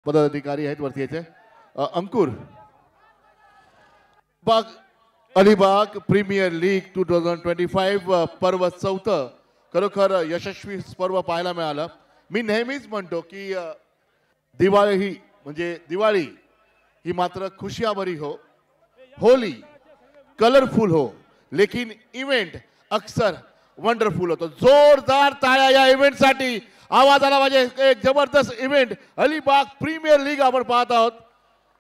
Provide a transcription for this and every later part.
पदाधिकारी आहेत वरती याचे अंकुर बाग अलिबाग प्रीमियर लीग 2025 पर्व 4 खरोखर यशस्वी पर्व पाहायला मिळालं। मी नेहमीच म्हणतो की दिवाळी ही म्हणजे दिवाळी ही मात्र खुशियां भरी हो, होली कलरफुल हो, लेकिन इवेंट अक्सर वंडरफुल होतो। जोरदार टाळ्या या इव्हेंट साठी आवाज आला पाहिजे। एक जबरदस्त इव्हेंट अलिबाग प्रीमियर लीग आपण पाहत आहोत।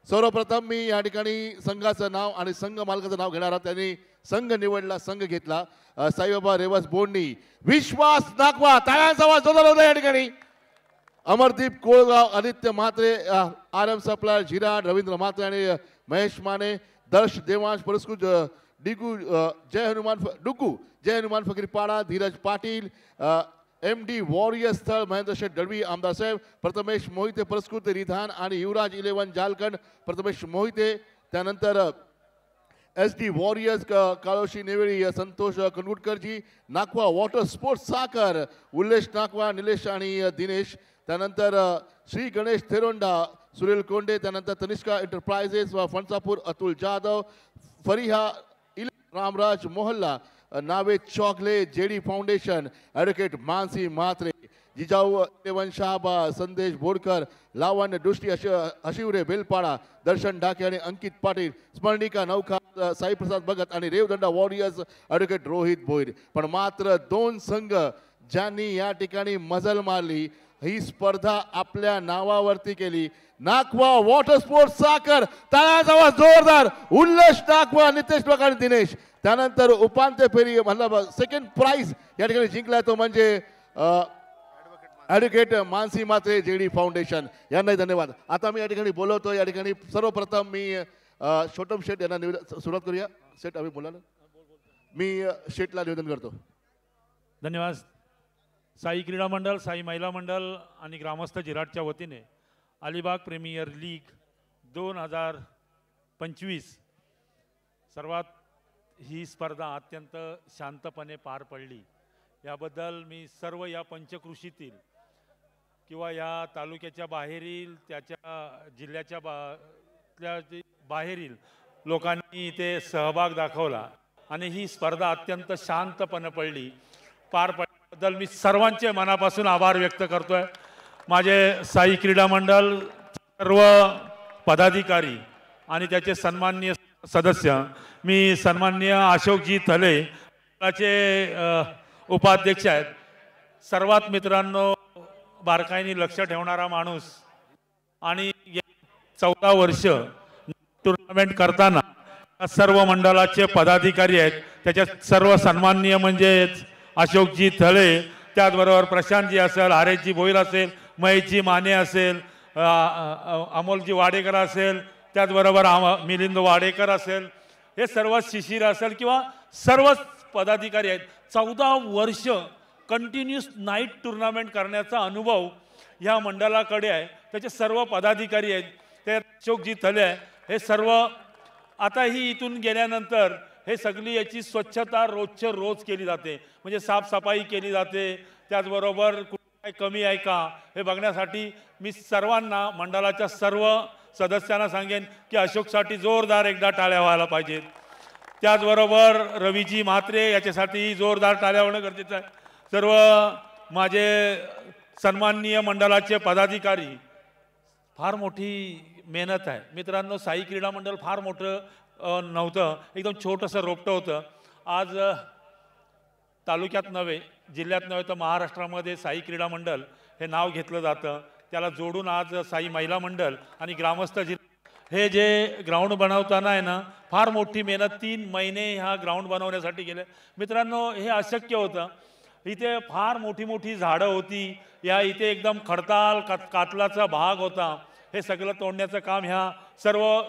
सर्वप्रथम मी या ठिकाणी संघाचं नाव आणि संघ मालकाचं नाव घेणार आहोत। त्यांनी संघ निवडला, संघ घेतला साईबाबा रेवस बोंडनी, विश्वास नागवा, टाळ्यांचा आवाज जोरदार होता या ठिकाणी। Amardeep Kolgaon, Aditya Mhatre, R M supplier Zirad, Ravindra Mhatre आणि महेश माने, दर्श देवांश पुरस्कृत डिगू जय हनुमान फकीरपाडा, धीरज पाटील, MD वॉरियर स्थळ महेंद्र शेठ दळवी, आमदार साहेब प्रथमेश मोहिते पुरस्कृत रिधान आणि युवराज 11 जालकंड प्रथमेश मोहिते। त्यानंतर SD वॉरियर्स काळोशी नेवेळी संतोष कनगुटकरजी, नाकवा वॉटर स्पोर्ट्स साखर उल्लेश नाकवा, निलेश आणि दिनेश। त्यानंतर श्री गणेश थेरोंडा, सुनील कोंडे, त्यानंतर तनिष्का एंटरप्राइजेस फणसापूर अतुल जाधव, फरिहा रामराज मोहल्ला, Nave Chougale, JD Foundation, advocate Mansi Mhatre, Jijau 11 Shahaba, Sandesh Bodkar, लावण्य दृष्टी हशिवरे बेलपाडा, दर्शन ढाके आणि अंकित पाटील, स्मरणिका नौखा, साईप्रसाद भगत आणि रेवदंडा वॉरियर्स ॲडव्होकेट रोहित भोईर। पण मात्र 2 संघ ज्यांनी या ठिकाणी मजल मारली, ही स्पर्धा आपल्या नावावरती केली। नाकवा वॉटर स्पोर्ट्स साखर, टाळ्यांचा आवाज जोरदार, उल्लेश नाकवा, नितेश आणि दिनेश। त्यानंतर उपांत्य फेरी मतलब सेकंड प्राइज या ठिकाणी जिंकलाय तो म्हणजे advocate Mansi Mhatre, JD foundation यांनाही धन्यवाद। आता मी या ठिकाणी बोलवतो, या ठिकाणी सर्वप्रथम मी छोटम शेठ यांना सुरुवात करूया। शेठ आम्ही बोला, मी शेठला निवेदन करतो। धन्यवाद। साई क्रीडा मंडळ, साई महिला मंडळ आणि ग्रामस्थ जिराटच्या वतीने अलिबाग प्रीमियर लीग 2025 सर्वात ही स्पर्धा अत्यंत शांतपणे पार पडली। याबद्दल मी सर्व या पंचकृषीतील किंवा या तालुक्याच्या बाहेरील, त्याच्या जिल्ह्याच्या बाहेरील लोकांनी इथे सहभाग दाखवला आणि ही स्पर्धा अत्यंत शांतपणे पार पडल्याबद्दल मी सर्वांचे मनापासून आभार व्यक्त करतोय। माझे साई क्रीडा मंडळ सर्व पदाधिकारी आणि त्याचे सन्माननीय सदस्य, मी सन्माननीय अशोकजी थले चे उपाध्यक्ष आहेत। सर्वात मित्रांनो, बारकाईने लक्ष ठेवणारा माणूस आणि 14 वर्ष टूर्नामेंट करताना सर्व मंडळाचे पदाधिकारी आहेत। त्याच्यात सर्व सन्माननीय म्हणजे अशोकजी थले, त्याचबरोबर प्रशांतजी असेल, हरेशजी भोईर असेल, महेशजी माने असेल, अमोलजी वाडेकर असेल, त्याचबरोबर मिलिंद वाडेकर असेल, हे सर्व शिशिर असेल किंवा सर्वच पदाधिकारी आहेत। 14 वर्ष कंटिन्यूस नाईट टूर्नामेंट करण्याचा अनुभव ह्या मंडळाकडे आहे। त्याचे सर्व पदाधिकारी आहेत, ते अशोकजी थले आहे, हे सर्व आता ही इथून गेल्यानंतर हे सगळी याची स्वच्छता रोजच्या रोज केली जाते, म्हणजे साफसफाई केली जाते। त्याचबरोबर काय कमी आहे का हे बघण्यासाठी मी सर्वांना, मंडळाच्या सर्व सदस्यांना सांगेन की अशोकसाठी जोरदार एकदा टाळ्या व्हायला पाहिजेत। त्याचबरोबर रवीजी म्हात्रे याच्यासाठी जोरदार टाळ्या होणं गरजेचं आहे। सर्व माझे सन्माननीय मंडळाचे पदाधिकारी, फार मोठी मेहनत आहे मित्रांनो। साई क्रीडा मंडळ फार मोठं नव्हतं, एकदम छोटंसं रोपटं होतं। आज तालुक्यात नव्हे, जिल्ह्यात नव्हे तर महाराष्ट्रामध्ये साई क्रीडा मंडळ हे नाव घेतलं जातं। त्याला जोडून आज साई महिला मंडळ आणि ग्रामस्थ हे जे ग्राउंड बनवताना आहे ना, फार मोठी मेहनत 3 महिने ह्या ग्राउंड बनवण्यासाठी गेले मित्रांनो। हे अशक्य होतं, इथे फार मोठी झाडं होती, या इथे एकदम खडताल कातलाचा भाग होता। हे सगळं तोडण्याचं काम ह्या सर्व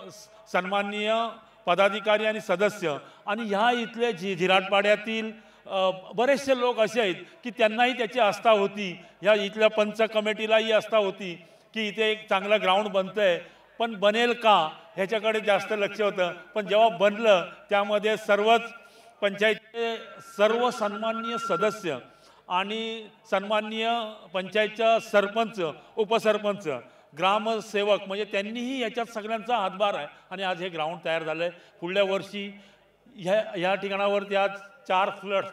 सन्माननीय पदाधिकारी आणि सदस्य आणि ह्या इथले झिराटपाड्यातील बरेचसे लोक असे आहेत की त्यांनाही त्याची आस्था होती, ह्या इथल्या पंच कमिटीलाही आस्था होती की इथे एक चांगलं ग्राउंड बनतंय, पण बनेल का ह्याच्याकडे जास्त लक्ष होतं। पण जेव्हा बनलं त्यामध्ये सर्वच पंचायतचे सर्व सन्माननीय सदस्य आणि सन्माननीय पंचायतच्या सरपंच, उपसरपंच ग्रामसेवक म्हणजे त्यांनीही याच्यात सगळ्यांचा हातभार आहे आणि आज हे ग्राउंड तयार झालं आहे. पुढल्या वर्षी ह्या ठिकाणावरती आज 4 फ्लड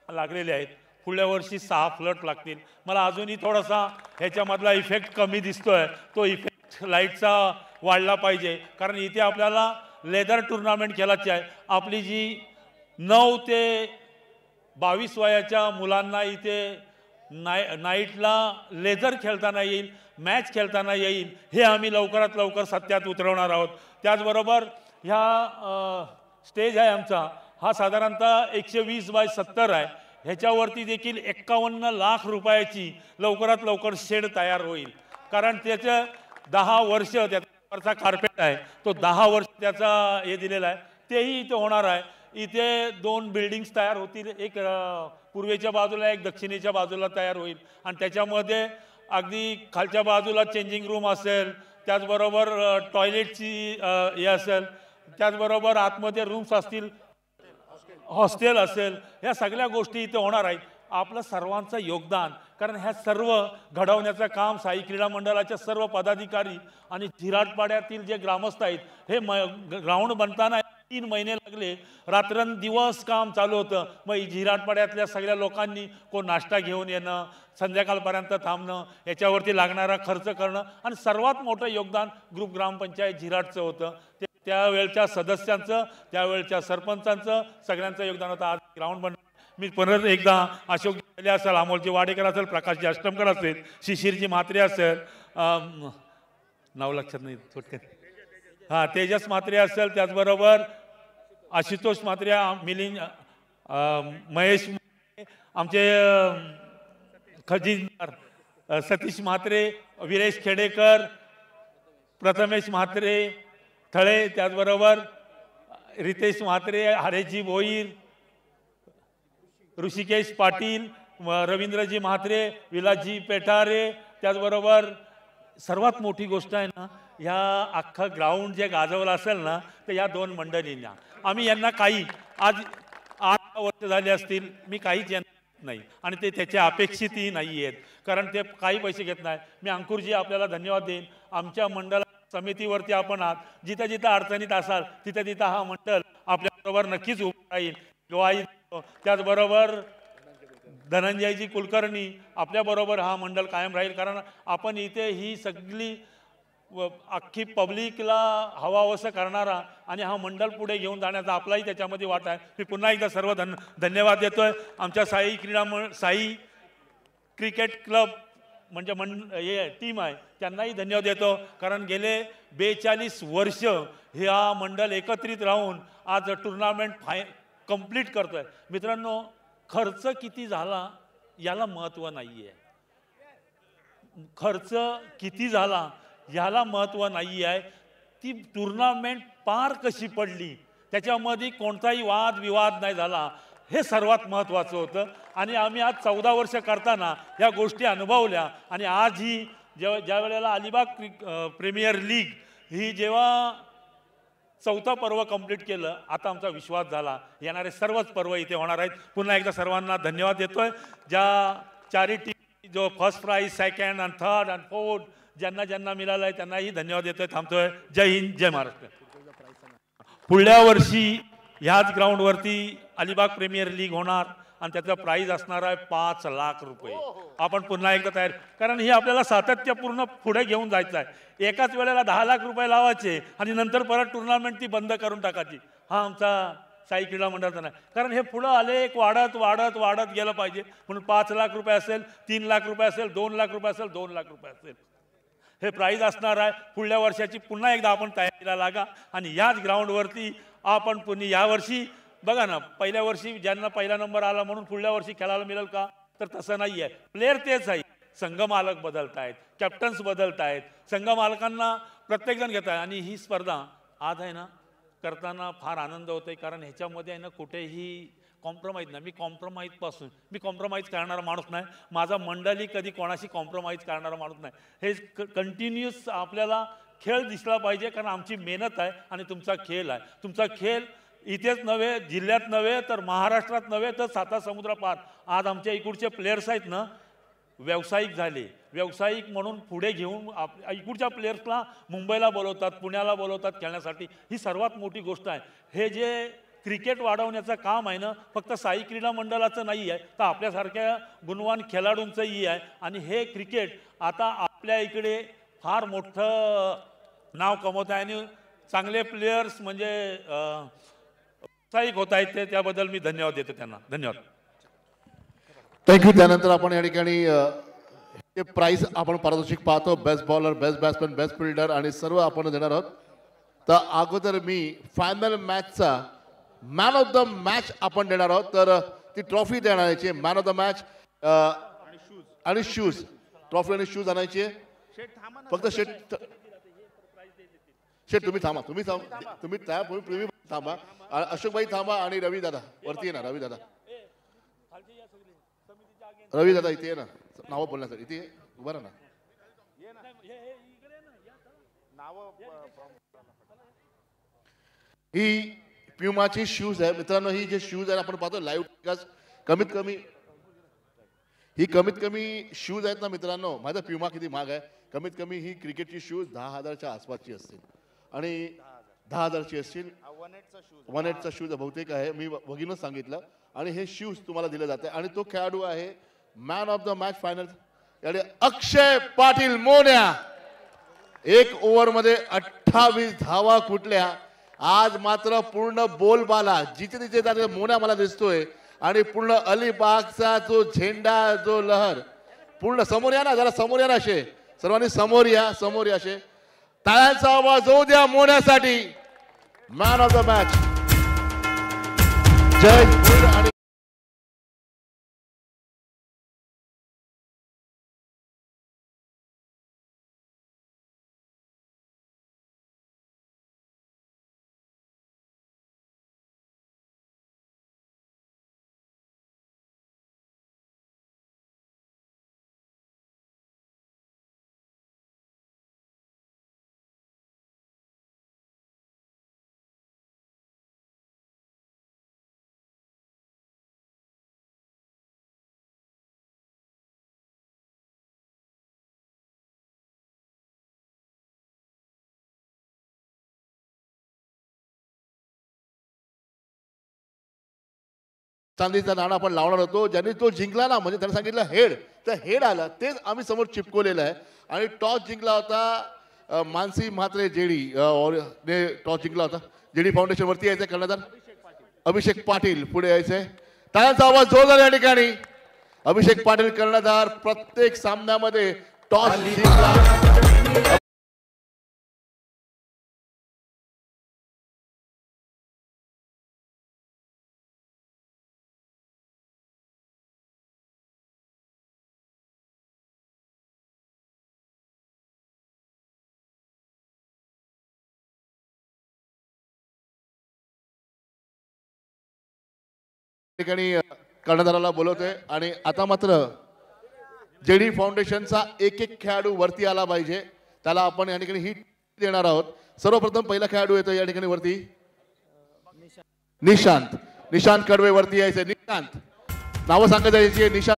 लागलेले आहेत. पुढल्या वर्षी 6 फ्लड लागतील. मला अजूनही थोडासा ह्याच्यामधला इफेक्ट कमी दिसतोय. तो इफेक्ट लाईटचा वाढला पाहिजे, कारण इथे आपल्याला लेदर टुर्नामेंट खेळायची आहे. आपली जी 9 ते 22 वयाच्या मुलांना इथे नाईटला लेझर खेळताना येईल, मॅच खेळताना येईल, हे आम्ही लवकरात लवकर सत्यात उतरवणार आहोत. त्याचबरोबर ह्या स्टेज आहे आमचा, हा साधारणतः 120x70 आहे. ह्याच्यावरती देखील 51 लाख रुपयाची लवकरात लवकर शेड तयार होईल, कारण त्याचं 10 वर्ष त्याचा कार्पेट आहे, तो 10 वर्ष त्याचा हे दिलेला आहे, तेही इथे होणार आहे. इथे 2 बिल्डिंग्स तयार होतील, एक पूर्वेच्या बाजूला एक दक्षिणेच्या बाजूला तयार होईल आणि त्याच्यामध्ये अगदी खालच्या बाजूला चेंजिंग रूम असेल, त्याचबरोबर टॉयलेटची हे असेल, त्याचबरोबर आतमध्ये रूम्स असतील, हॉस्टेल असेल, ह्या सगळ्या गोष्टी इथे होणार आहेत. आपलं सर्वांचं योगदान, कारण ह्या सर्व घडवण्याचं काम साई क्रीडा मंडळाच्या सर्व पदाधिकारी आणि झिराटपाड्यातील जे ग्रामस्थ आहेत, हे ग्राउंड बनताना 3 महिने लागले, रात्रंदिवस काम चालू होतं. मग झिराटपाड्यातल्या सगळ्या लोकांनी कोण नाश्ता घेऊन येणं, संध्याकाळपर्यंत थांबणं, याच्यावरती लागणारा खर्च करणं आणि सर्वात मोठं योगदान ग्रुप ग्रामपंचायत झिराटचं होतं. त्यावेळच्या सदस्यांचं, त्यावेळच्या सरपंचांचं, सगळ्यांचं योगदान होतं. आज ग्राउंड बन मी परत एकदा अशोक असेल, अमोलजी वाडेकर असेल, प्रकाशजी अष्टमकर असेल, शिशिरजी म्हात्रे असेल, नाव लक्षात नाही थोडक्यात, हां तेजस म्हात्रे असेल, त्याचबरोबर आशुतोष म्हात्रे, मिलिंद महेश, आमचे खजिनदार सतीश म्हात्रे, विरेश खेडेकर, प्रथमेश म्हात्रे थळे, त्याचबरोबर रितेश म्हात्रे, हरेशजी भोईर, ऋषिकेश पाटील, रवींद्रजी म्हात्रे, विलासजी पेठारे, त्याचबरोबर सर्वात मोठी गोष्ट आहे ना, ह्या अख्खं ग्राउंड जे गाजवलं असेल ना, तर या 2 मंडळींना आम्ही यांना काही आज 8 वर्ष झाली असतील, मी काहीच नाही आणि ते त्याच्या अपेक्षितही नाही आहेत, कारण ते काही पैसे घेत नाही. मी अंकुरजी आपल्याला धन्यवाद देईन. आमच्या मंडळ समितीवरती आपण आहात, जिथं जिथं अडचणीत असाल तिथं तिथं हा मंडळ आपल्याबरोबर नक्कीच उभं राहील, ग्वाही. त्याचबरोबर धनंजयजी कुलकर्णी आपल्याबरोबर हा मंडळ कायम राहील, कारण आपण इथे ही सगळी अख्खी पब्लिकला हवावसं करणारा आणि हा मंडळ पुढे घेऊन जाण्याचा आपलाही त्याच्यामध्ये वाटा आहे. मी पुन्हा एकदा सर्व धन्यवाद देतोय. आमच्या साई क्रिकेट क्लब म्हणजे हे टीम आहे, त्यांनाही धन्यवाद देतो, कारण गेले 42 वर्ष ह्या मंडळ एकत्रित राहून आज टुर्नामेंट कंप्लीट करतोय. मित्रांनो, खर्च किती झाला याला महत्त्व नाही आहे, खर्च किती झाला याला महत्त्व नाही आहे, ती टुर्नामेंट पार कशी पडली त्याच्यामध्ये कोणताही वाद विवाद नाही झाला, हे सर्वात महत्त्वाचं होतं. आणि आम्ही आज 14 वर्ष करताना या गोष्टी अनुभवल्या आणि आज ही ज्या वेळेला अलिबाग प्रीमियर लीग ही जेव्हा 4थं पर्व कंप्लीट केलं, आता आमचा विश्वास झाला येणारे सर्वच पर्व इथे होणार आहेत. पुन्हा एकदा सर्वांना धन्यवाद देतोय. ज्या चॅरिटी जो फर्स्ट प्राइज, सेकंड आणि थर्ड आणि फोर्थ ज्यांना ज्यांना मिळालं आहे त्यांनाही धन्यवाद देतोय. थांबतोय. जय हिंद, जय महाराष्ट्र. पुढल्या वर्षी ह्याच ग्राउंडवरती अलिबाग प्रीमियर लीग होणार आणि त्याचं प्राइज असणार आहे 5 लाख रुपये. आपण पुन्हा एकदा तयार, कारण हे आपल्याला सातत्यपूर्ण पुढे घेऊन जायचं आहे. एकाच वेळेला 10 लाख रुपये लावायचे आणि नंतर परत टुर्नामेंट ती बंद करून टाकायची, हा आमचा साई क्रीडा मंडळाचा नाही. कारण हे पुढं आले एक वाढत वाढत वाढत गेलं पाहिजे, म्हणून 5 लाख रुपये असेल, 3 लाख रुपये असेल, 2 लाख रुपये असेल, 2 लाख रुपये असेल, हे प्राइज असणार आहे. पुढल्या वर्षाची पुन्हा एकदा आपण तयारीला लागा आणि याच ग्राउंडवरती आपण पुन्हा यावर्षी बघा ना, पहिल्या वर्षी ज्यांना पहिला नंबर आला म्हणून पुढल्या वर्षी खेळायला मिळेल का, तर तसं नाही आहे. प्लेयर तेच आहे, संघ मालक बदलत आहेत, कॅप्टन्स बदलत आहेत, संघ मालकांना प्रत्येकजण घेत आहे. आणि ही स्पर्धा आज आहे ना करताना फार आनंद होतोय, कारण ह्याच्यामध्ये आहे ना कुठेही कॉम्प्रोमाइज नाही. मी कॉम्प्रोमाइज करणारा माणूस नाही, माझा मंडळी कधी कोणाशी कॉम्प्रोमाइज करणारा माणूस नाही. हे कंटिन्यूस आपल्याला खेळ दिसला पाहिजे, कारण आमची मेहनत आहे आणि तुमचा खेळ आहे. तुमचा खेळ इथेच नव्हे, जिल्ह्यात नव्हे, तर महाराष्ट्रात नव्हे, तर 7 समुद्रापार आज आमच्या इकडचे प्लेयर्स आहेत ना, व्यावसायिक झाले, व्यावसायिक म्हणून पुढे घेऊन इकडच्या प्लेयर्सला मुंबईला बोलवतात, पुण्याला बोलवतात खेळण्यासाठी. ही सर्वात मोठी गोष्ट आहे. हे जे क्रिकेट वाढवण्याचं काम आहे ना, फक्त साई क्रीडा मंडळाचं नाही आहे, तर आपल्यासारख्या गुणवान खेळाडूंचंही आहे. आणि हे क्रिकेट आता आपल्या इकडे फार मोठं नाव कमवत आहे आणि चांगले प्लेयर्स म्हणजे उत्साहिक होत आहेत. ते त्याबद्दल मी धन्यवाद देतो त्यांना. धन्यवाद. थँक्यू. त्यानंतर आपण या ठिकाणी हे प्राइस आपण पारितोषिक पाहतो. Best bowler, best batsman, best fielder आणि सर्व आपण देणार आहोत. तर अगोदर मी फायनल मॅचचा मॅन ऑफ द मॅच आपण देणार आहोत. तर ती ट्रॉफी देणार आहे. मॅन ऑफ द मॅच आणि शूज, ट्रॉफी आणि शूज आणायचे. फक्त शेट तुम्ही थांबा, तुम्ही थांबा. अशोक भाई थांबा आणि रवी दादा वरती आहे ना. रवी दादा इथे आहे ना, नावं बोलण्यासाठी इथे उभा राहा ना. ही प्युमाची शूज आहे मित्रांनो. ही जे शूज आहे आपण पाहतो लाईव्ह, कमीत कमी शूज आहेत ना मित्रांनो. माझा प्युमा किती महाग आहे. कमीत कमी ही क्रिकेटची शूज 10,000च्या आसपासची असतील आणि 10,000ची असतील. 1/8चा शूज बहुतेक आहे, मी बघीनच सांगितलं. आणि हे शूज तुम्हाला दिले जाते. आणि तो खेळाडू आहे man of the match final याने अक्षय पाटील मोन्या. 1 ओव्हरमध्ये 28 धावा कुठल्या. आज मात्र पूर्ण बोलबाला जिथे तिथे जाते मोन्या मला दिसतोय. आणि पूर्ण अलिबागचा जो झेंडा, जो लहर पूर्ण समोर या ना, जरा समोर या ना. असे सर्वांनी समोर या असे. टाळ्यांचा आवाज होऊ द्या मोन्यासाठी. मॅन ऑफ द मॅच जय भीम. आणि चांदीचा नाणा आपण लावणार होतो. ज्यांनी तो जिंकला ना, म्हणजे त्यांनी सांगितलं हेड, तर हेड आलं. तेच आम्ही समोर चिपकवलेलं आहे. आणि टॉस जिंकला होता मानसी म्हात्रे जेडी ने टॉस जिंकला होता. जेडी फाउंडेशन वरती यायचं कर्णधार अभिषेक पाटील पुढे यायचंय. टाळ्यांचा आवाज जोरदार या ठिकाणी. अभिषेक पाटील कर्णधार. प्रत्येक सामन्यामध्ये टॉस जिंकला. ठिकाणी कर्णधाराला बोलवतोय. आणि आता मात्र जेडी फाउंडेशनचा एक खेळाडू वरती आला पाहिजे. त्याला आपण या ठिकाणी हिट देणार आहोत. सर्वप्रथम पहिला खेळाडू येतो या ठिकाणी वरती. निशांत कडवे वरती यायचे. निशांत नावं सांगत जायची. निशांत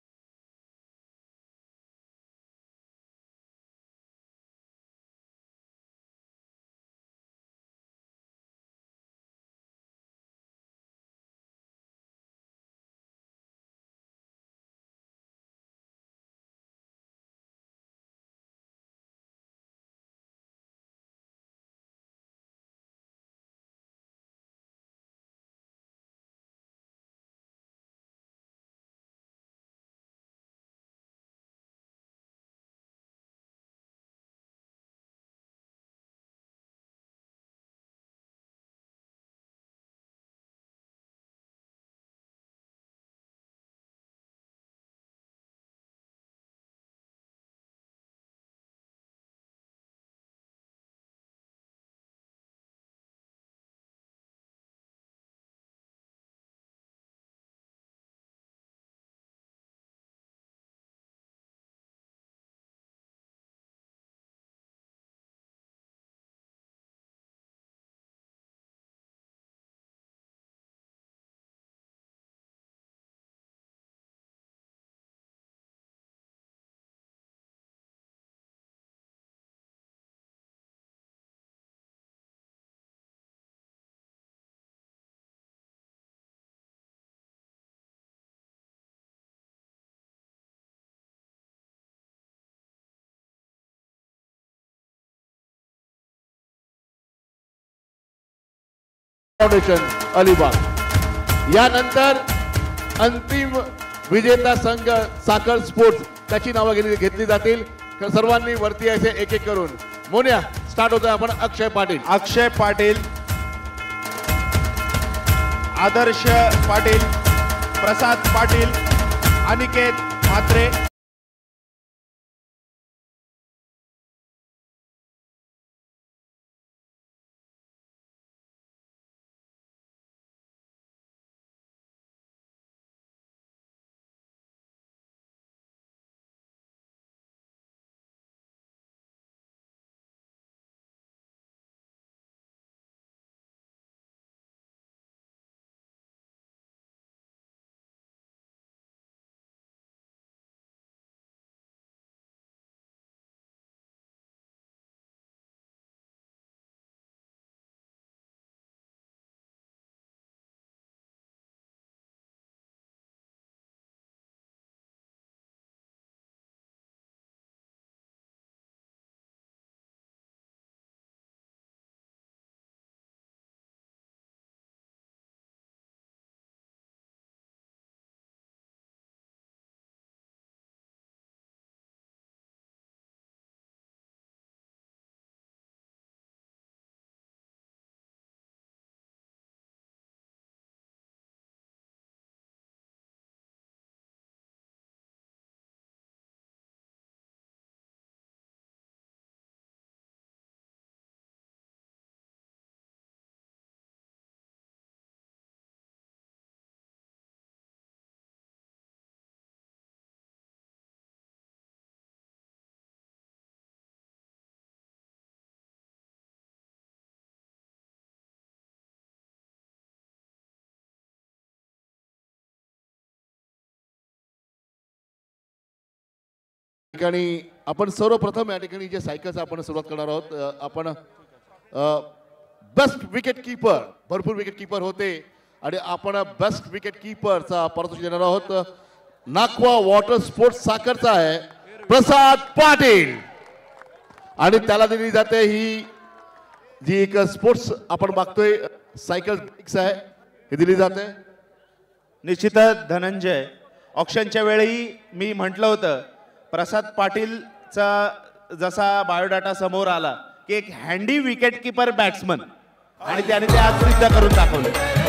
फाउंडेशन अलिबाग। यानंतर अंतिम विजेता संघ साखर स्पोर्ट्स त्याची नावं घेतली जातील। सर्वांनी वरती यायचे एक एक करून। मोन्या स्टार्ट होतोय आपण। अक्षय पाटील, अक्षय पाटील, आदर्श पाटील, प्रसाद पाटील, अनिकेत म्हात्रे, ठिकाणी आपण सर्वप्रथम या ठिकाणी जे सायकल्स आपण सुरुवात करणार आहोत। आपण बेस्ट विकेट कीपर, भरपूर विकेट कीपर होते आणि आपण बेस्ट विकेट कीपरचा पारितोषिक देणार आहोत। नाकवा वॉटर स्पोर्ट्स साखरचा आहे प्रसाद पाटील आणि त्याला दिली जाते ही जी एक स्पोर्ट्स आपण बघतोय सायकल आहे हे दिली जाते। निश्चितच धनंजय, ऑक्शनच्या वेळी मी म्हटलं होतं प्रसाद पाटीलचा जसा बायोडाटा समोर आला की एक हँडी विकेट कीपर बॅट्समन आणि त्याने ते आज सिद्ध करून दाखवलं।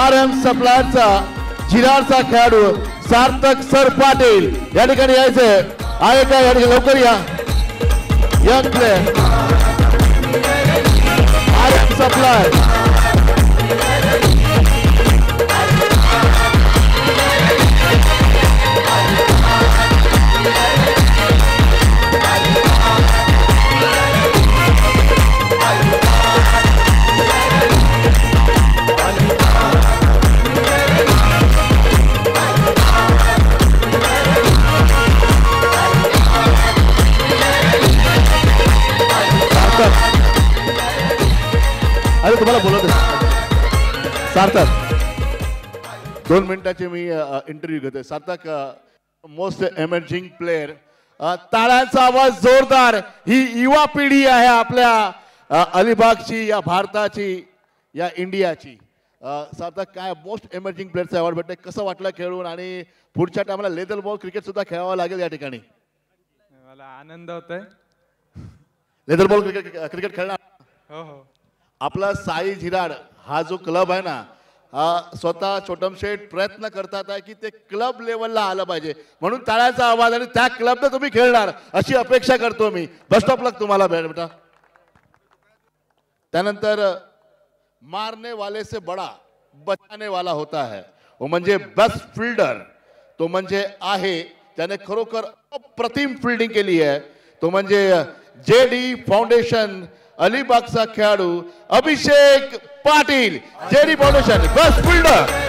RM सप्लायरचा जिरारचा खेळाडू सार्थक सर पाटील या ठिकाणी यायचंय आहे का? या ठिकाणी लवकर या। यंग प्लेयर RM सप्लायर अरे तुम्हाला बोलत सार्थक 2 मिनिटाचे मी इंटरव्ह्यू घेतोय। सार्थक मोस्ट एमर्जिंग प्लेयर, टाळ्यांचा आवाज जोरदार। ही युवा पिढी आहे आपल्या अलिबागची, या भारताची, या इंडियाची। सार्थक काय मोस्ट एमर्जिंग प्लेअरचा अवॉर्ड भेटतोय, कसं वाटलं खेळून आणि पुढच्या टायमाला लेदर बॉल क्रिकेट सुद्धा खेळावं लागेल या ठिकाणी? मला आनंद होतोय। लेदर बॉल क्रिकेट खेळणार हो हो। आपला साई झिराड हा जो क्लब आहे ना स्वतः छोटम शेठ प्रयत्न करतात आहे की ते क्लब लेवलला आलं पाहिजे, म्हणून टाळ्याचा आवाज आणि त्या क्लबनं तुम्ही खेळणार अशी अपेक्षा करतो मी. बेस्ट ऑफ लक तुम्हाला बेटा. त्यानंतर मारने वाले से बडा बचाने वाला होता है, वो म्हणजे बेस्ट फिल्डर, तो म्हणजे आहे त्याने खरोखर अप्रतिम फिल्डिंग केली आहे, तो म्हणजे जेडी फाउंडेशन अलिबागचा खेळाडू Abhishek Patil. JD Foundation best fielder.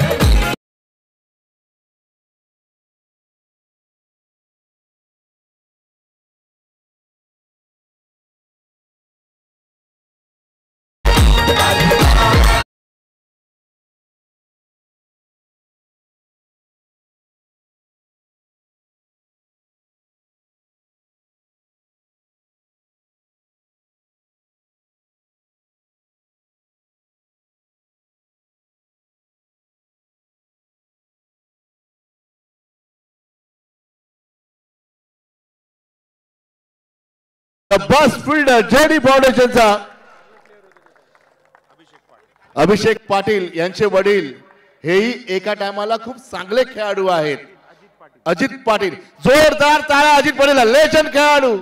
Best fielder JD फाउंडेशनचा अभिषेक पाटील यांचे वडील हेही एका टायमाला खूप चांगले खेळाडू आहेत. अजित पाटील, जोरदार टाळ्या अजित पाटील, लेजंड खेळाडू.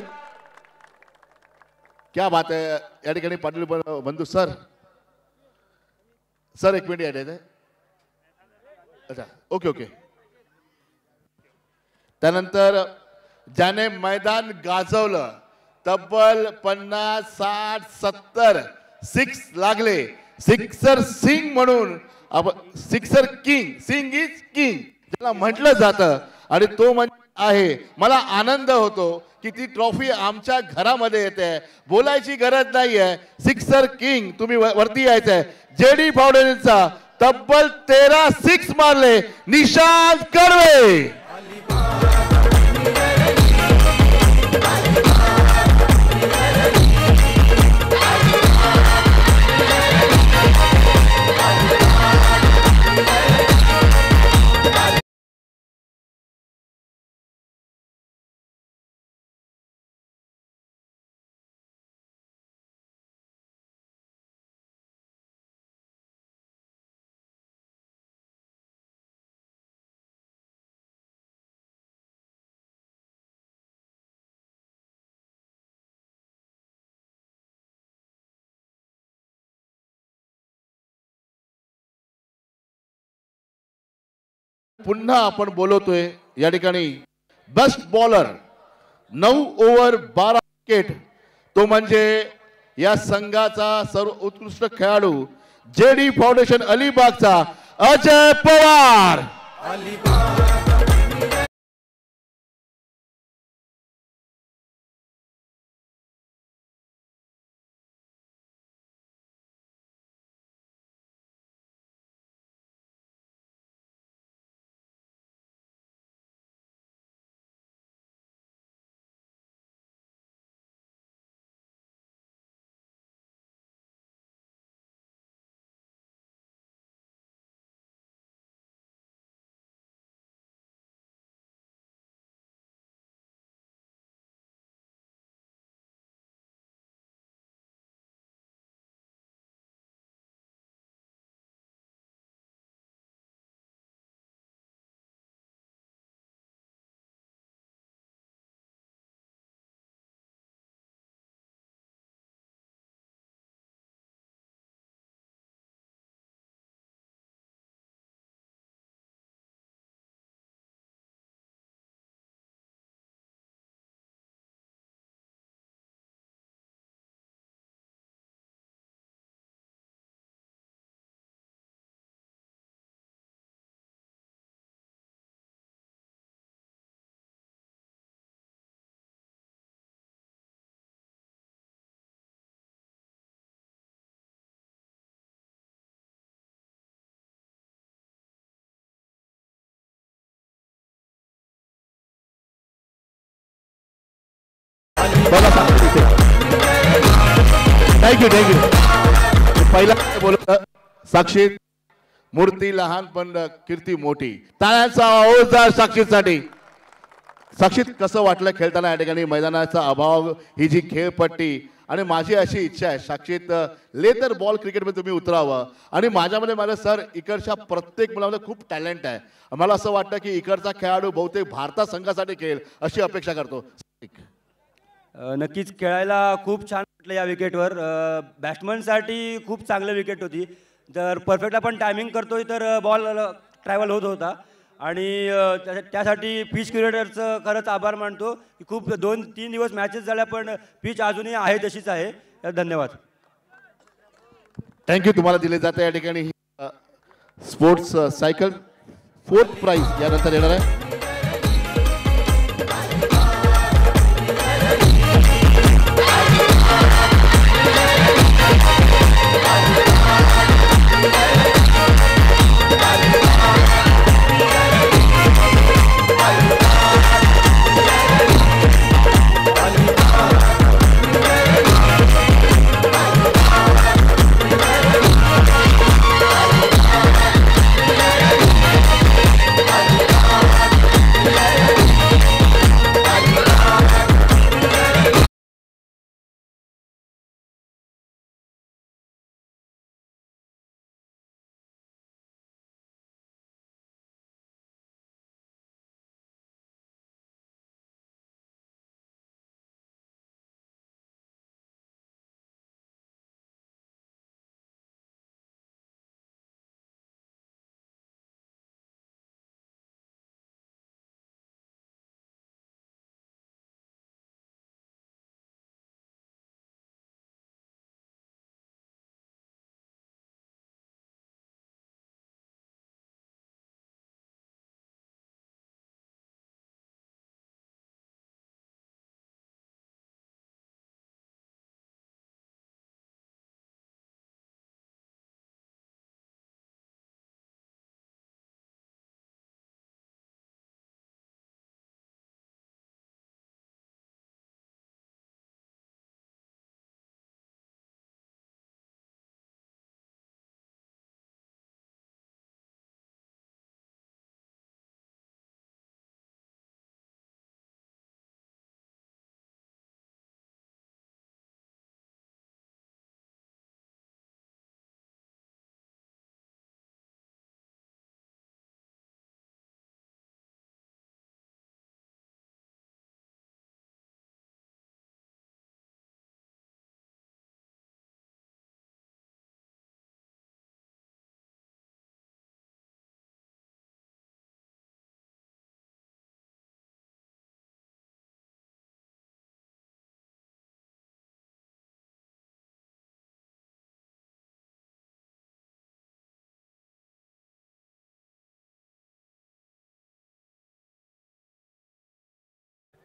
क्या बात आहे. या ठिकाणी पाटील बंधू सर एक मिनिट आहे. अच्छा ओके ओके. त्यानंतर ज्याने मैदान गाजवलं, तब्बल 50, 60, 70 सिक्स लागले, सिक्सर सिंग म्हणून sixer king, Singh is king ज्याला म्हटलं जातं, आणि तो म्हणजे आहे. मला आनंद होतो की ती ट्रॉफी आमच्या घरामध्ये येते, बोलायची गरज नाहीये. सिक्सर किंग तुम्ही वरती यायचंय. जेडी फाउंडेशनचा तब्बल 13 सिक्स मारले निशांत कर्वे. पुन्हा आपण बोलवतोय या ठिकाणी बेस्ट बॉलर 9 ओव्हर 12 विकेट, तो म्हणजे या संघाचा सर्व उत्कृष्ट खेळाडू जेडी फाउंडेशन अलिबागचा अजय पवार. थँक्यू. पहिला बोलत साक्षी मूर्ती लहान पण कीर्ती मोठी. टाळ्यांचा आवाज साक्षीसाठी. साक्षीत कसं वाटलं खेळताना या ठिकाणी मैदानाचा अभाव, ही जी खेळपट्टी आणि माझी अशी इच्छा आहे साक्षीत लेदर बॉल क्रिकेटमध्ये तुम्ही उतरावं आणि माझ्यामध्ये माझं सर इकडच्या प्रत्येक मुलामध्ये खूप टॅलेंट आहे. मला असं वाटतं की इकडचा खेळाडू बहुतेक भारतात संघासाठी खेळेल अशी अपेक्षा करतो. नक्कीच खेळायला खूप छान वाटलं या विकेटवर. बॅट्समनसाठी खूप चांगलं विकेट होती. जर परफेक्ट आपण टायमिंग करतोय तर बॉल ट्रॅव्हल होत होता आणि त्यासाठी पिच क्युरेटरचं खरंच आभार मानतो की खूप 2-3 दिवस मॅचेस झाल्या पण पिच अजूनही आहे तशीच आहे. धन्यवाद. थँक्यू. तुम्हाला दिले जाते या ठिकाणी स्पोर्ट्स सायकल 4th प्राइज यानंतर येणार आहे.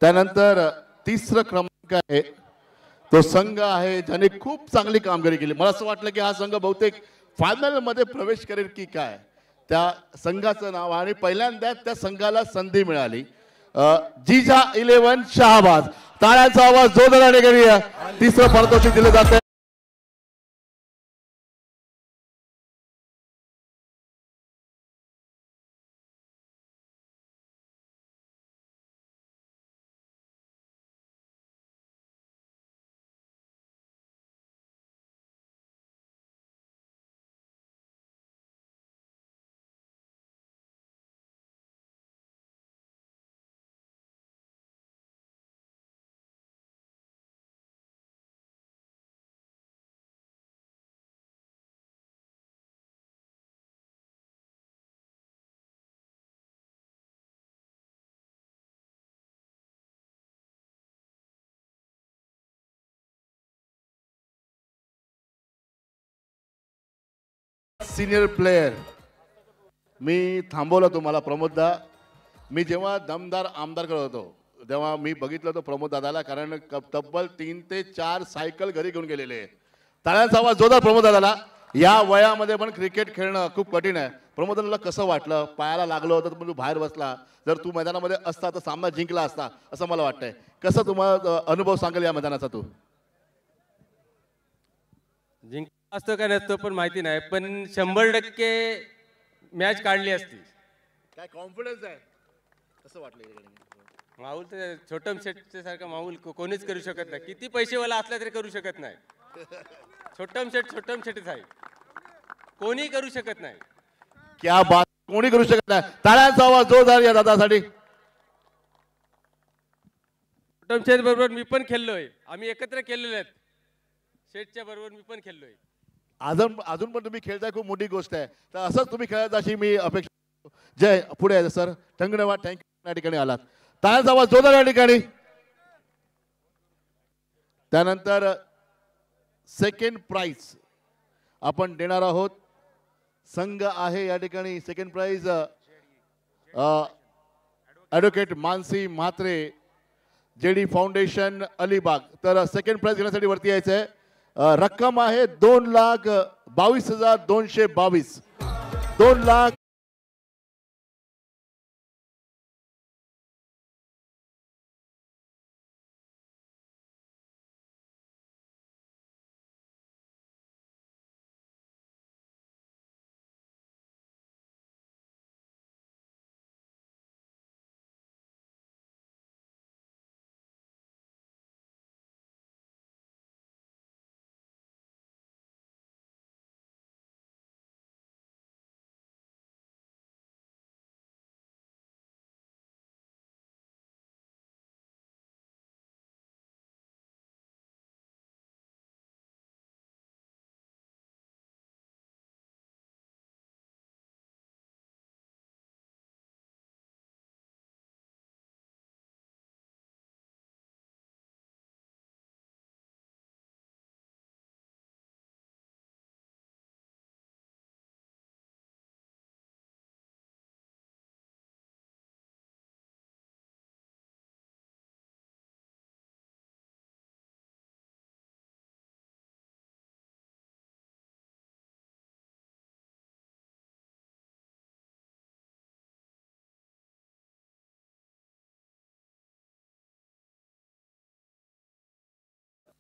त्यानंतर तिसरा क्रमांक आहे तो संघ आहे ज्याने खूप चांगली कामगिरी केली. मला असं वाटलं की हा संघ बहुतेक फायनल मध्ये प्रवेश करेल की काय. त्या संघाचं नाव आणि पहिल्यांदा त्या संघाला संधी मिळाली. जिजा 11 शहाबाज. टाळ्यांचा आवाज जोरदार करूया. तिसरं पारितोषिक दिलं जातं. सिनियर प्लेयर मी थांबवलं तुम्हाला प्रमोददा. मी जेव्हा दमदार आमदार करत होतो तेव्हा मी बघितलं होतं प्रमोद दादाला, कारण तब्बल 3 ते 4 सायकल घरी घेऊन गेलेले. टाळ्यांचा आवाज जोरदार प्रमोद दादाला. या वयामध्ये पण क्रिकेट खेळणं खूप कठीण आहे. प्रमोद दादाला कसं वाटलं? पायाला लागलं होतं तर तू बाहेर बसला, जर तू मैदानामध्ये असता तर सामना जिंकला असता असं मला वाटतंय. कसं तुम्हाला अनुभव सांगेल या मैदानाचा? तू जिंकला असतो का नसतो पण माहिती नाही, पण 100% मॅच काढली असती. काय कॉन्फिडन्स आहे? कसं वाटलं? माऊल तर छोटम शेटच्या सारखा माऊल कोणीच करू शकत नाही. किती पैसेवाला असला तरी करू शकत नाही. छोटम शेटच आहे, कोणी करू शकत नाही. क्या बात, कोणी करू शकत नाही. टाळ्यांचा आवाज जोरदार या दादासाठी. छोटम शेट बरोबर मी पण खेळलोय, आम्ही एकत्र खेळलेले आहेत. शेटच्या बरोबर मी पण खेळलोय. अजून पण तुम्ही खेळताय, खूप मोठी गोष्ट आहे. तर असंच तुम्ही खेळत अशी मी अपेक्षा. जय, पुढे आहे सर. धन्यवाद, थँक्यू या ठिकाणी आलात. टाळ्यांचा आवाज जोरदार या ठिकाणी. त्यानंतर सेकंड प्राइज आपण देणार आहोत. संघ आहे या ठिकाणी. Second prize advocate Mansi Mhatre, JD foundation Alibag. तर सेकंड प्राइज घेण्यासाठी वरती यायचं आहे. रक्कम आहे 2,22,222. 2,00,000.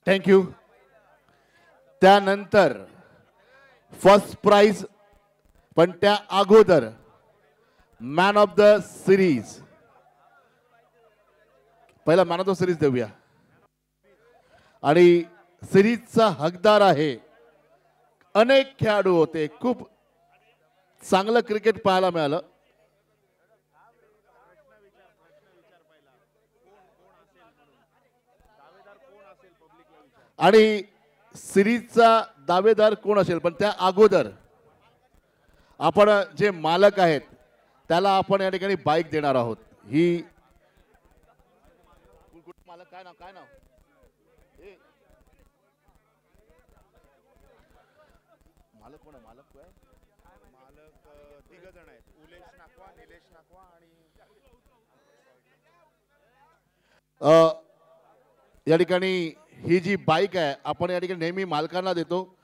थँक्यू. त्यानंतर फर्स्ट प्राइज, पण त्या अगोदर मॅन ऑफ द सिरीज. पहिला मॅन ऑफ द सिरीज देऊया. आणि सिरीजचा हकदार आहे. अनेक खेळाडू होते, खूप चांगलं क्रिकेट पाहायला मिळालं. आणि सिरीजचा दावेदार कोण असेल, पण त्या अगोदर आपण जे मालक आहेत त्याला आपण या ठिकाणी बाईक देणार आहोत. ही मालक काय नाव मालक कोण आहे? मालक तिघ जण आहेत, उलेश नाकवा, निलेश नाकवा आणि या ठिकाणी ही जी बाईक आहे आपण या ठिकाणी नेहमी मालकांना देतो.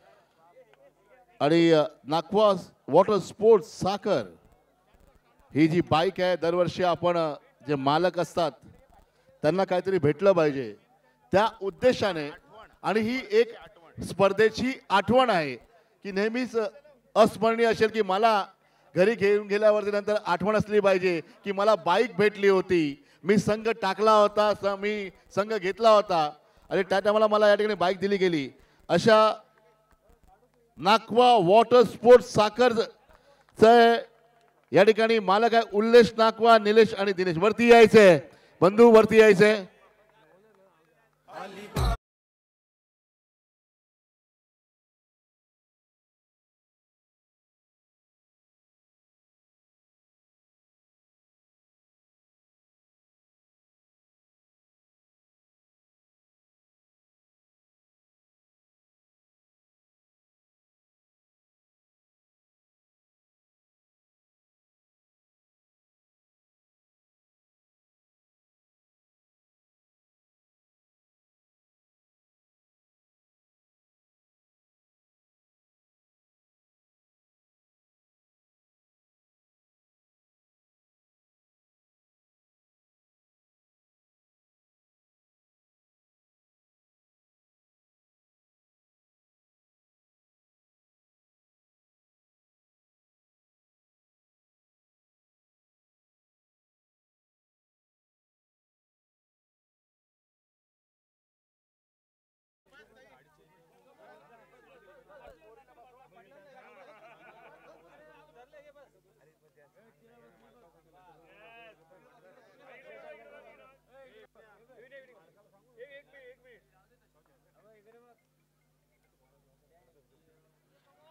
आणि नाकवा वॉटर स्पोर्ट्स साखर ही जी बाईक आहे, दरवर्षी आपण जे मालक असतात त्यांना काहीतरी भेटलं पाहिजे त्या उद्देशाने. आणि ही एक स्पर्धेची आठवण आहे की नेहमीच अस्मरणीय असेल की मला घरी घेऊन गेल्यावरती नंतर आठवण असली पाहिजे की मला बाईक भेटली होती, मी संघ टाकला होता, मी संघ घेतला होता आणि त्या टायमाला मला या ठिकाणी बाईक दिली गेली. अशा नाकवा वॉटर स्पोर्ट्स साखर या ठिकाणी मालक आहे उल्लेश नाकवा, निलेश आणि दिनेश. वरती यायचंय बंधू, वरती यायचंय.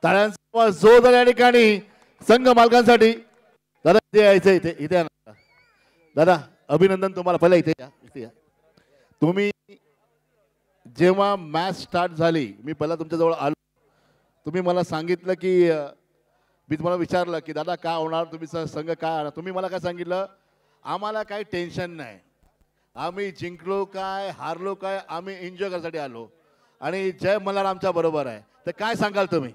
टाळ्यांचा जोरदार या ठिकाणी संघ मालकांसाठी. दादा इथे यायचं, इथे इथे या ना. दादा अभिनंदन तुम्हाला. पहिला इथे या, इथे या. तुम्ही जेव्हा मॅच स्टार्ट झाली मी पहिला तुमच्याजवळ आलो, तुम्ही मला सांगितलं की मी तुम्हाला विचारलं की दादा काय होणार, तुम्ही संघ काय आणणार. तुम्ही मला काय सांगितलं, आम्हाला काही टेन्शन नाही, आम्ही जिंकलो काय हारलो काय आम्ही एन्जॉय करण्यासाठी आलो आणि जय मल्हार आमच्या बरोबर आहे. तर काय सांगाल तुम्ही?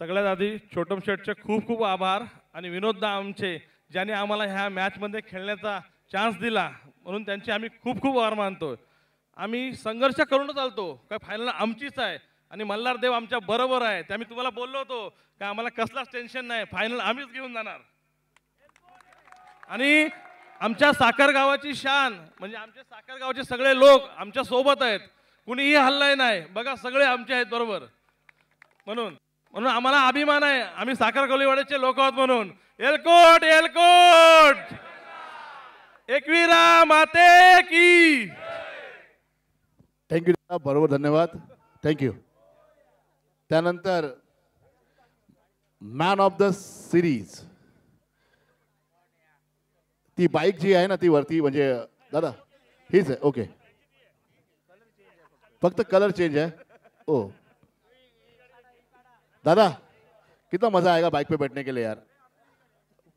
सगळ्यात आधी छोटम शेटचे खूप खूप आभार आणि विनोददा आमचे, ज्यांनी आम्हाला ह्या मॅचमध्ये खेळण्याचा चान्स दिला, म्हणून त्यांचे आम्ही खूप खूप आभार मानतो. आम्ही संघर्ष करूनच आलतो, काय फायनल आमचीच आहे आणि मल्हार देव आमच्या बरोबर आहे. ते आम्ही तुम्हाला बोललो होतो की आम्हाला कसलाच टेन्शन नाही, फायनल आम्हीच घेऊन जाणार. आणि आमच्या साखर गावाची शान म्हणजे आमचे साखर गावचे सगळे लोक आमच्या सोबत आहेत, कुणीही हल्लाय नाही बघा, सगळे आमचे आहेत बरोबर. म्हणून म्हणून आम्हाला अभिमान आहे, आम्ही साखर कोलीवाड्याचे लोक आहोत म्हणून. एलकोट एलकोट, एकवीरा माते की. थँक्यू बरोबर, धन्यवाद, थँक्यू. त्यानंतर मॅन ऑफ द सिरीज, ती बाईक जी आहे ना ती वरती, म्हणजे दादा हीच आहे. ओके, फक्त कलर चेंज है. ओ दादा कितना मजा आएगा बाइक पे बैठने के लिए यार,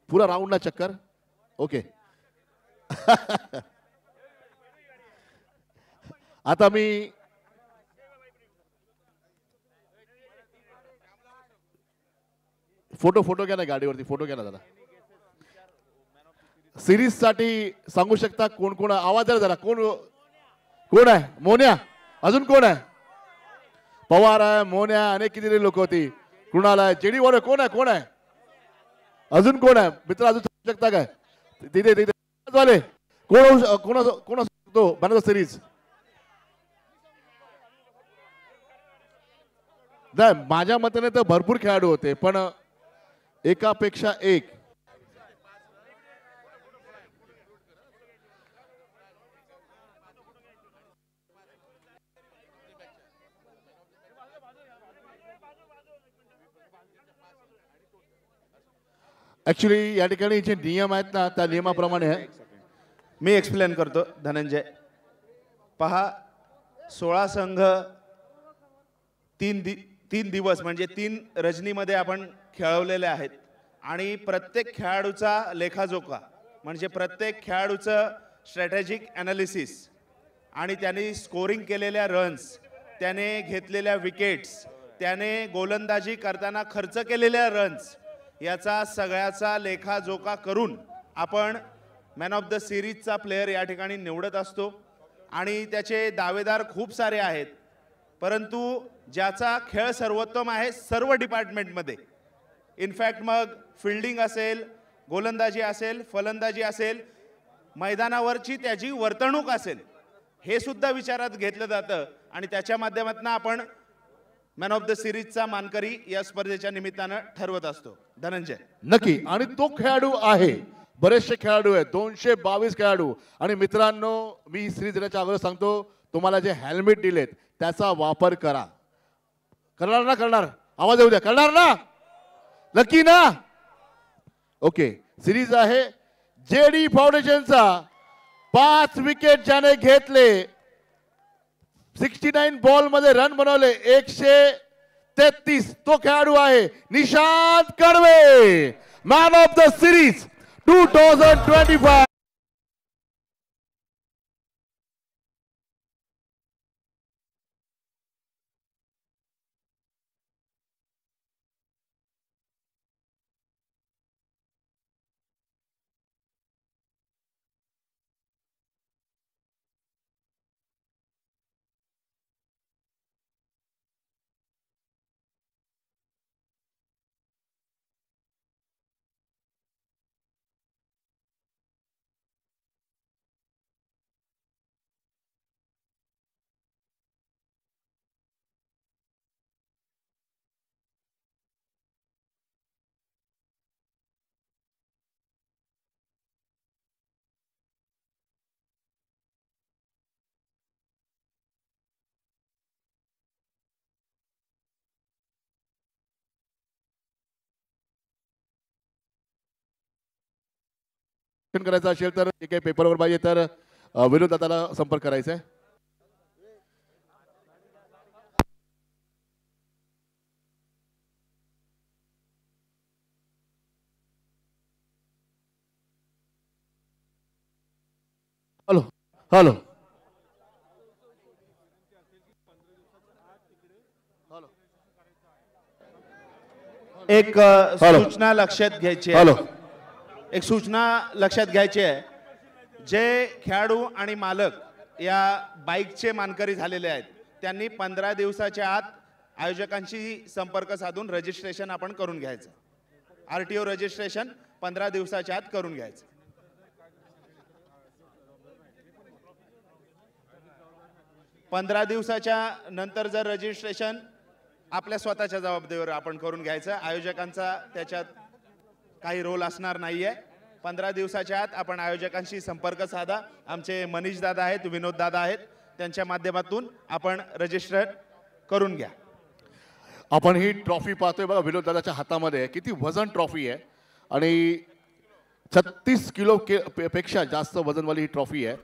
पूरा राउंड ना चक्कर. ओके आता मी फोटो घ्या ना, गाडीवरती फोटो घ्या ना दादा. सिरीज साठी सांगू शकता कोण कोण? आवाज द्या जरा, कोण कोण आहे? मोन्या, अजून कोण आहे? पवार आहे, मोन्या, अनेक किती लोक होती. कृणाल आहे, जेडी वर कोण आहे? कोण आहे अजून? कोण आहे मित्र अजून सांगू शकता काय? तिथे तिथे वाले कोण कोण कोण असतो मॅन ऑफ द सिरीज? नाही, माझ्या मताने तर भरपूर खेळाडू होते, पण एकापेक्षा एक. ऍक्च्युली या ठिकाणी जे नियम आहेत ना त्या नियमाप्रमाणे आहे. मी एक्सप्लेन करतो धनंजय. पहा, 16 संघ तीन दिवस म्हणजे 3 रजनीमध्ये आपण खेळवलेले आहेत आणि प्रत्येक खेळाडूचा लेखाजोखा म्हणजे प्रत्येक खेळाडूचं स्ट्रॅटेजिक ॲनालिसिस आणि त्यांनी स्कोरिंग केलेल्या रन्स, त्याने घेतलेल्या विकेट्स, त्याने गोलंदाजी करताना खर्च केलेल्या रन्स, याचा सगळ्याचा लेखाजोखा करून आपण मॅन ऑफ द सिरीजचा प्लेयर या ठिकाणी निवडत असतो. आणि त्याचे दावेदार खूप सारे आहेत, परंतु ज्याचा खेळ सर्वोत्तम आहे सर्व डिपार्टमेंटमध्ये, इनफॅक्ट मग फिल्डिंग असेल, गोलंदाजी असेल, फलंदाजी असेल, मैदानावरची त्याची वर्तणूक असेल, हे सुद्धा विचारात घेतलं जातं आणि त्याच्या माध्यमातून आपण मॅन ऑफ द सिरीजचा मानकरी या स्पर्धेच्या निमित्तानं ठरवत असतो. धनंजय नक्की, आणि तो खेळाडू आहे, बरेचसे खेळाडू आहेत, 222 खेळाडू. आणि मित्रांनो, मी सिरीज देण्याच्या अगोदर सांगतो, तुम्हाला जे हेल्मेट दिलेत त्याचा वापर करा. करणार ना? करणार? आवाज येऊ द्या. करणार ना? नक्की ना? ओके, सिरीज आहे जेडी फाउंडेशनचा. 5 विकेट ज्याने घेतले, 69 बॉल मध्ये रन बनवले 133, तो खेळाडू आहे Nishant Kadve, man of the series 2025. करायचं असेल तर जे काही पेपरवर पाहिजे तर विनोद दादाला संपर्क करायचा आहे. हॅलो हॅलो एक हॅलो. सूचना लक्षात घ्यायची हॅलो. आहे. एक सूचना लक्षात घ्यायची आहे. जे खेळाडू आणि मालक या बाईकचे मानकरी झालेले आहेत त्यांनी 15 दिवसाच्या आत आयोजकांशी संपर्क साधून रजिस्ट्रेशन आपण करून घ्यायचं. RTO रजिस्ट्रेशन 15 दिवसाच्या आत करून घ्यायचं. पंधरा दिवसाच्या नंतर जर रजिस्ट्रेशन आपल्या स्वतःच्या जबाबदारीवर आपण करून घ्यायचं. आयोजकांचा त्याच्यात काही रोल असणार नाहीये. 15 दिवसाच्या आत आपण आयोजकांशी संपर्क साधा. आमचे मनीष दादा आहेत, विनोद दादा आहेत, त्यांच्या माध्यमातून आपण रजिस्टर करून घ्या. आपण ही ट्रॉफी पाहतोय बघा विनोद दादाच्या हातामध्ये. किती वजन ट्रॉफी आहे आणि 36 किलो पेक्षा जास्त वजनवाली ही ट्रॉफी आहे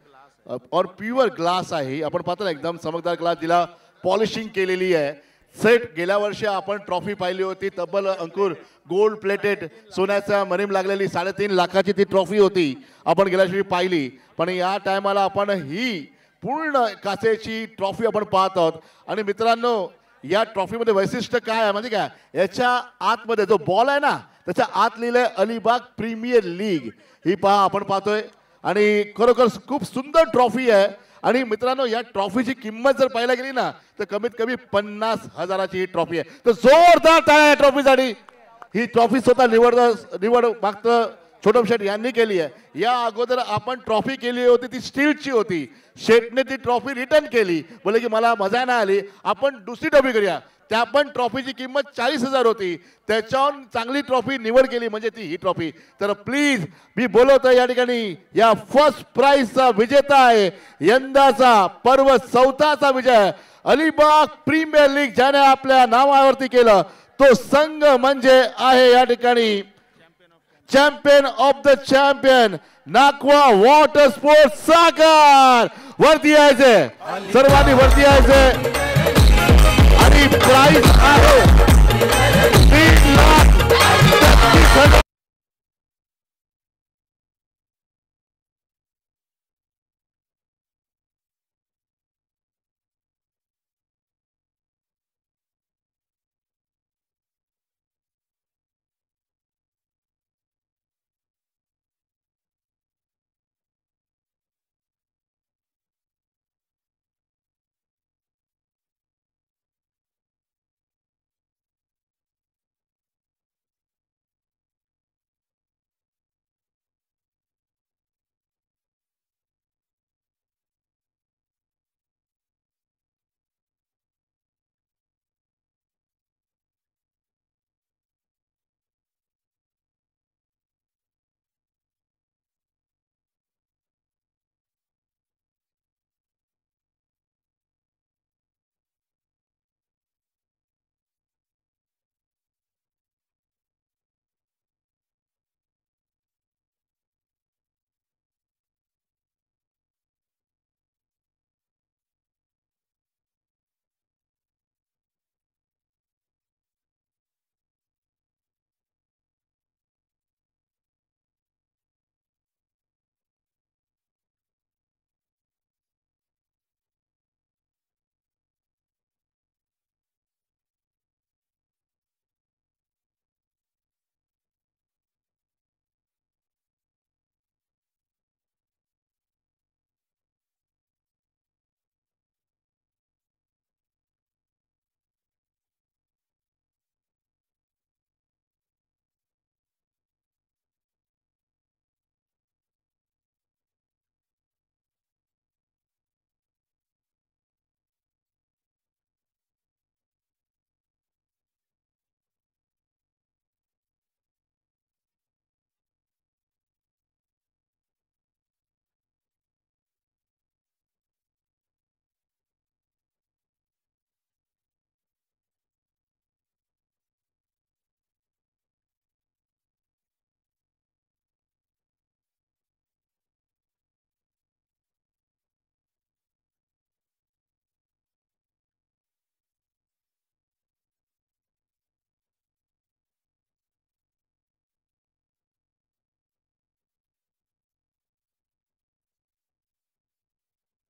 और प्युअर ग्लास आहे. आपण पाहतो ना एकदम चमकदार ग्लास, जिला पॉलिशिंग केलेली आहे. सेट गेल्या वर्षी आपण ट्रॉफी पाहिली होती, तब्बल अंकुर गोल्ड प्लेटेड सोन्याचा मरीम लागलेली 3.5 लाखाची ती ट्रॉफी होती, आपण गेल्या वर्षी पाहिली. पण या टायमाला आपण ही पूर्ण काचेची ट्रॉफी आपण पाहत आहोत. आणि मित्रांनो या ट्रॉफीमध्ये वैशिष्ट्य काय आहे म्हणजे काय, याच्या आतमध्ये जो बॉल आहे ना त्याच्या आत लिहिलंय अलिबाग प्रीमियर लीग. ही पहा आपण पाहतोय आणि खरोखर खूप सुंदर ट्रॉफी आहे. आणि मित्रांनो या ट्रॉफीची किंमत जर पाहायला गेली ना तर कमीत कमी 50,000ची ही ट्रॉफी आहे. तर जोरदार टाळ्या ट्रॉफीसाठी. ही ट्रॉफी स्वतः निवड मागतं छोटम शेठ यांनी केली आहे. या अगोदर आपण ट्रॉफी केली होती ती स्टीलची होती. शेठने ती ट्रॉफी रिटर्न केली, बोले की मला मजा नाही आली, आपण दुसरी ट्रॉफी करूया. त्या पण ट्रॉफीची किंमत 40,000 होती, त्याच्याहून चांगली ट्रॉफी निवड केली म्हणजे ती ही ट्रॉफी. तर प्लीज मी बोलवतो या ठिकाणी या फर्स्ट प्राइजचा विजेता आहे यंदाचा पर्व 4था विजय अलिबाग प्रीमियर लीग ज्याने आपल्या नावावरती केलं तो संघ म्हणजे आहे या ठिकाणी champion of the champion Nakwa Water Sports Sagar. वरती यायचे सर्वांनी, वरती यायचे. आणि प्राइस आहे 3,36,000.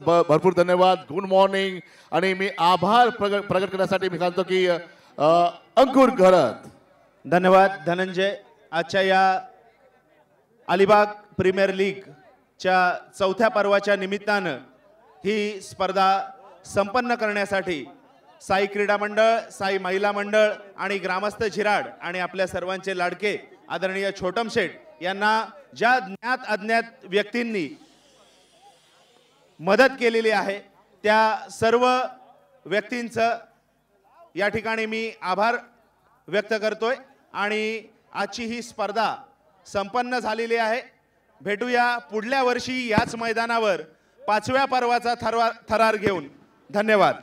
भरपूर धन्यवाद. Good morning. आणि मी आभार प्रगट करण्यासाठी मी सांगतो की अंकुर घरत. धन्यवाद धनंजय. आजच्या या अलिबाग प्रीमियर लीगच्या चौथ्या पर्वाच्या निमित्तानं ही स्पर्धा संपन्न करण्यासाठी साई क्रीडा मंडळ, साई महिला मंडळ आणि ग्रामस्थ झिराड आणि आपल्या सर्वांचे लाडके आदरणीय छोटम शेठ यांना ज्या ज्ञात अज्ञात व्यक्तींनी मदत केलेली आहे त्या सर्व व्यक्तींचं या ठिकाणी मी आभार व्यक्त करतोय. आणि आजची ही स्पर्धा संपन्न झालेली आहे. भेटूया पुढल्या वर्षी याच मैदानावर 5व्या पर्वाचा थरार घेऊन. धन्यवाद.